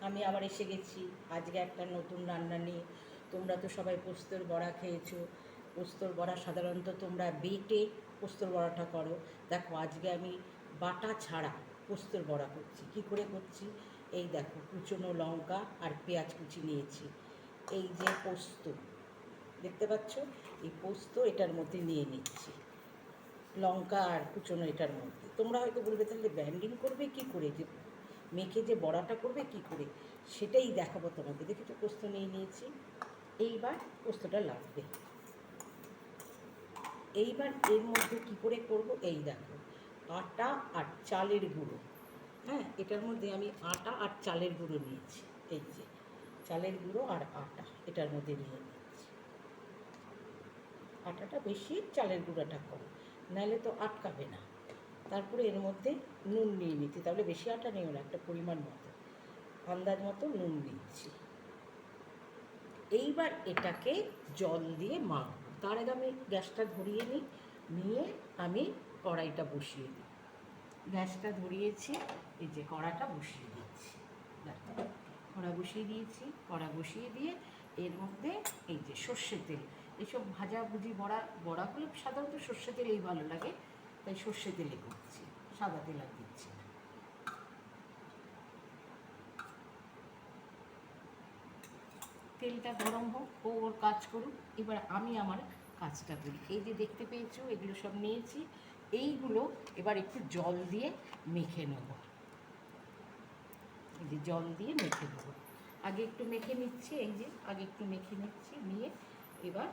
আমি আবার এসে গেছি আজকে একটা নতুন রান্না নিয়ে। তোমরা তো সবাই পোস্তর বড়া খেয়েছো। পোস্তর বড়া সাধারণত তোমরা বেটে পোস্তর বড়াটা করো। দেখো আজকে আমি বাটা ছাড়া পোস্তর বড়া করছি। কি করে করছি এই দেখো, কুচনো লঙ্কা আর পেঁয়াজ কুচি নিয়েছি। এই যে পোস্ত দেখতে পাচ্ছ, এই পোস্ত এটার মধ্যে নিয়ে নিচ্ছি, লঙ্কা আর কুচনো এটার মধ্যে। তোমরা হয়তো বলবে তাহলে ব্যান্ডিং করবে কি করে, যে মেখে যে বড়াটা করবে কি করে, সেটাই দেখাবো তোমাকে। দেখেছো পোস্ত নিয়ে নিয়েছি। এইবার পোস্তটা লাগবে। এইবার এর মধ্যে কি করে করব, এই দেখো আটা আর চালের গুঁড়ো। হ্যাঁ, এটার মধ্যে আমি আটা আর চালের গুঁড়ো নিয়েছি। এই যে চালের গুঁড়ো আর আটা এটার মধ্যে নিয়ে নিচ্ছি। আটাটা বেশি, চালের গুঁড়োটা কম, নাহলে তো আটকাবে না। তারপরে এর মধ্যে নুন নিয়ে নিচ্ছি, তাহলে বেশি আটা নিও না, একটা পরিমাণ মতো আন্দাজ মতো নুন দিচ্ছি। এইবার এটাকে জল দিয়ে মাখবো। তার আগে আমি গ্যাসটা ধরিয়ে নিই, নিয়ে আমি কড়াইটা বসিয়ে দিই। গ্যাসটা ধরিয়েছি, এই যে কড়াটা বসিয়ে দিচ্ছি। দেখো কড়া বসিয়ে দিয়েছি। কড়া বসিয়ে দিয়ে এর মধ্যে এই যে সর্ষে তেল, এইসব ভাজাভুজি বড়াগুলো সাধারণত সর্ষে তেলেই ভালো লাগে, তাই সর্ষে তেলে করছি, সাদা তেল আর দিচ্ছি না। তেলটা গরম হোক, ও ওর কাজ করুক, এবার আমি আমার কাজটা করি। এই যে দেখতে পেয়েছো এগুলো সব নিয়েছি, এইগুলো এবার একটু জল দিয়ে মেখে নেব। এই যে জল দিয়ে মেখে নেব, আগে একটু মেখে নিচ্ছি। এই যে আগে একটু মেখে নিচ্ছি, নিয়ে এবার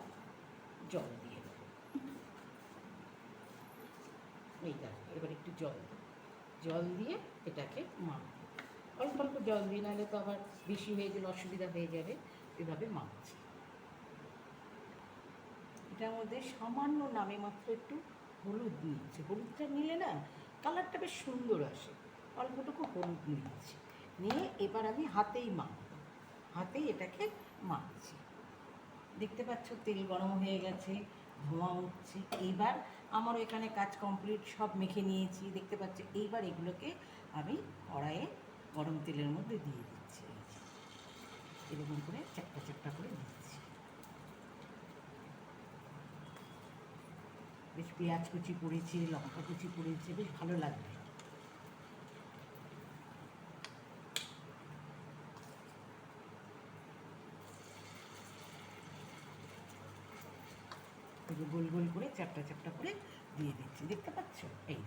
জল দিয়ে দেবো। এই দেখো এবার একটু জল দিয়ে এটাকে মাখবো। অল্প অল্প জল দিয়ে, নাহলে তো আবার বেশি হয়ে গেলে অসুবিধা হয়ে যাবে। এভাবে মাখছি। এটার মধ্যে সামান্য নামে মাত্র একটু হলুদ নিচ্ছে। হলুদটা নিলে না কালারটা বেশ সুন্দর আসে। অল্পটুকু হলুদ নিচ্ছি, নিয়ে এবার আমি হাতেই মাখবো। হাতেই এটাকে মাখছি। দেখতে পাচ্ছ তেল গরম হয়ে গেছে, ধোঁয়া উঠছে। এইবার আমারও এখানে কাজ কমপ্লিট, সব মেখে নিয়েছি দেখতে পাচ্ছ। এইবার এগুলোকে আমি কড়াইয়ে গরম তেলের মধ্যে দিয়ে দিচ্ছি। এরকম করে চ্যাপটা চ্যাপটা করে দিচ্ছি। বেশ পেঁয়াজ কুচি পড়েছে, লঙ্কা কুচি পড়েছে, বেশ ভালো লাগবে। গোল গোল করে চ্যাপটা চ্যাপটা করে দিয়ে দিচ্ছি, দেখতে পাচ্ছ। এই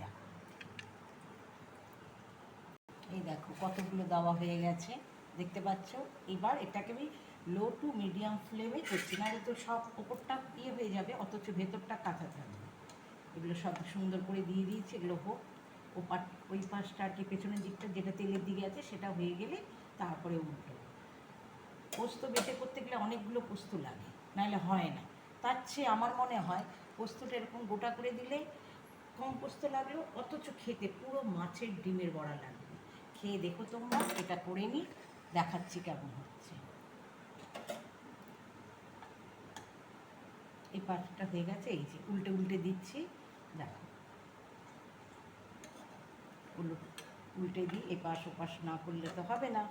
দেখো কতগুলো দেওয়া হয়ে গেছে, দেখতে পাচ্ছ। এবার এটাকে আমি লো টু মিডিয়াম ফ্লেমে করছি, নাহলে তো সব ওপরটা হয়ে যাবে, অথচ ভেতরটা কাঁচা থাকবে। এগুলো সব সুন্দর করে দিয়ে দিয়েছি। এগুলো হোক, ওই পাশটা আর কি পেছনের দিকটা যেটা তেলের দিকে আছে সেটা হয়ে গেলে তারপরে উল্টো। পোস্ত বেটে করতে গেলে অনেকগুলো পোস্ত লাগে, নাহলে হয় না। তার চেয়ে আমার মনে হয় পোস্তটা এরকম গোটা করে দিলে কম পোস্ত লাগলো, অথচ খেতে পুরো মাছের ডিমের বড়া লাগবে। খেয়ে দেখো তোমরা, এটা করে নিই, দেখাচ্ছি কেমন হচ্ছে। এই পাশটা হয়ে গেছে, এই যে উল্টে উল্টে দিচ্ছি, দেখো উল্টে দিই। এপাশ ওপাশ না করলে তো হবে না।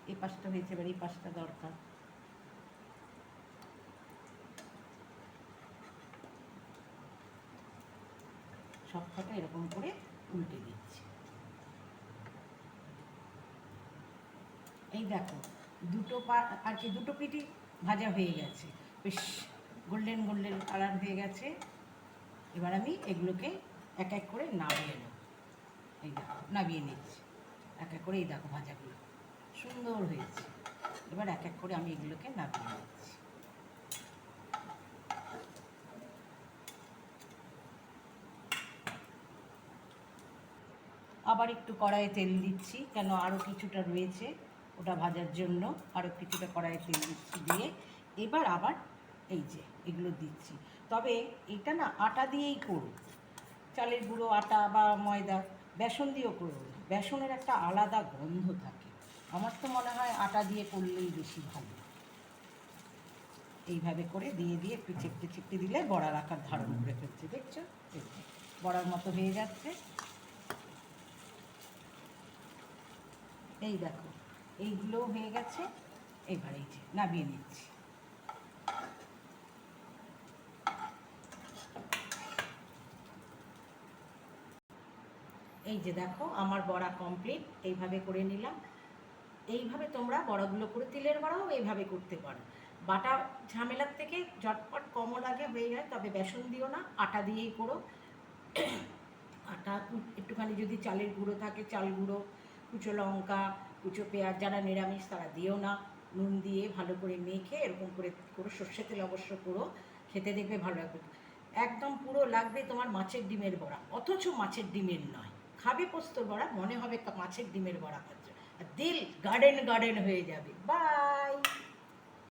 এই পাশটা হয়েছে, এবার এই পাশটা দরকার। সব কটা এরকম করে উল্টে দিচ্ছি। এই দেখো দুটো পিঠই ভাজা হয়ে গেছে, বেশ গোল্ডেন গোল্ডেন কালার হয়ে গেছে। এবার আমি এগুলোকে এক এক করে নামিয়ে নেব। এই দেখো নামিয়ে নিচ্ছি এক এক করে। এই দেখো ভাজাগুলো সুন্দর হয়েছে। এবার এক এক করে আমি এগুলোকে নামিয়ে নিচ্ছি। আবার একটু কড়াইয়ে তেল দিচ্ছি, কেন আরও কিছুটা রয়েছে ওটা ভাজার জন্য। আরও কিছুটা কড়াইয়ে তেল দিচ্ছি, দিয়ে এবার আবার এই যে এগুলো দিচ্ছি। তবে এটা না আটা দিয়েই করুন, চালের গুঁড়ো, আটা বা ময়দা, বেসন দিয়েও করুন। বেসনের একটা আলাদা গন্ধ থাকে, আমার তো মনে হয় আটা দিয়ে করলেই বেশি ভালো। এইভাবে করে দিয়ে দিয়ে একটু চেপটে চেপটে দিলে বড়ার আকার ধারণ করে ফেলছে, দেখছো বড়ার মতো হয়ে যাচ্ছে। এই দেখো এইগুলো হয়ে গেছে, এবার এই যে নামিয়ে নিচ্ছি। এই যে দেখো আমার বড়া কমপ্লিট, এইভাবে করে নিলাম। এইভাবে তোমরা বড়াগুলো করে, তিলের বড়াও এইভাবে করতে পারো। বাটা ঝামেলার থেকে ঝটপট কমও লাগে, হয়ে যায়। তবে বেসন দিও না, আটা দিয়েই করো। আটা একটুখানি যদি চালের গুঁড়ো থাকে, চাল গুঁড়ো, কুচো লঙ্কা, কুচো পেঁয়াজ, যারা নিরামিষ তারা দিও না। নুন দিয়ে ভালো করে মেখে এরকম করে করো, সর্ষে তেল অবশ্য করো, খেতে দেখবে ভালো লাগবে। একদম পুরো লাগবে তোমার মাছের ডিমের বড়া, অথচ মাছের ডিমের নয়। খাবে পোস্তর বড়া, মনে হবে মাছের ডিমের বড়া খাচ্ছে, আর দিল গার্ডেন গার্ডেন হয়ে যাবে। বা